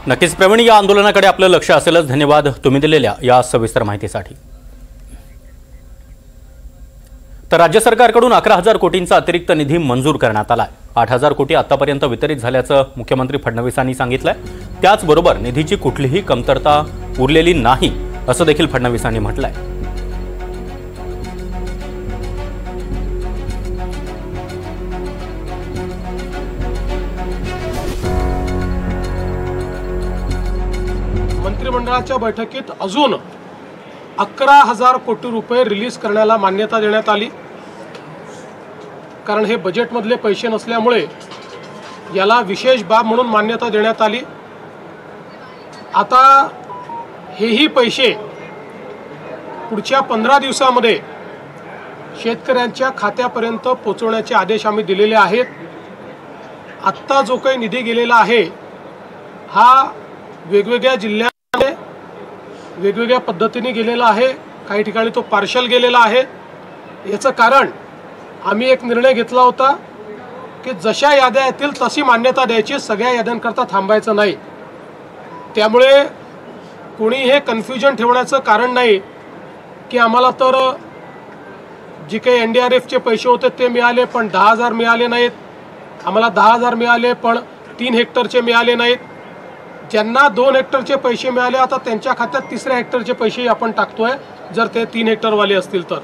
नक्कीच प्रवीण, या आंदोलनाकडे आपलं लक्ष असेलच। धन्यवाद तुम्ही दिलेल्या या सविस्तर माहितीसाठी। तर राज्य सरकारकडून 11,000 कोटींचा अतिरिक्त निधी मंजूर करण्यात आलाय। 8,000 कोटी आतापर्यंत वितरित झाल्याचं मुख्यमंत्री फडणवीसांनी सांगितलंय। त्याचबरोबर निधीची कुठलीही कमतरता उरलेली नाही असं देखील फडणवीसांनी म्हटलंय। मंत्रिमंडळाच्या बैठकीत अजून 11,000 कोटी रुपये रिलीज करण्याला मान्यता देण्यात आली। कारण हे बजेटमधले पैसे नसल्यामुळे याला विशेष बाब म्हणून मान्यता देण्यात आली। आता हेही पैसे पुढच्या 15 दिवसांमध्ये शेतकऱ्यांच्या खात्यापर्यंत पोहोचवण्याचे आदेश आम्ही दिलेले आहेत। आत्ता जो काही निधी गेलेला आहे हा वेगवेगळ्या जिल्ह्यांमध्ये वेगवेगळ्या पद्धतीने गेलेला आहे। काही ठिकाणी तो पार्शल गेलेला आहे। याचं कारण आम्ही एक निर्णय घेतला होता की जशा याद्या येतील तशी मान्यता द्यायची, सगळ्या याद्यांकरता थांबायचं नाही। त्यामुळे कोणी हे कन्फ्युजन ठेवण्याचं कारण नाही की आम्हाला तर जे काही NDRFचे पैसे होते ते मिळाले पण 10,000 मिळाले नाहीत, आम्हाला 10,000 मिळाले पण 3 हेक्टरचे मिळाले नाहीत। ज्यांना 2 हेक्टरचे पैसे मिळाले आता त्यांच्या खात्यात 3ऱ्या हेक्टरचे पैसे आपण टाकतोय, जर ते 3 हेक्टरवाले असतील तर।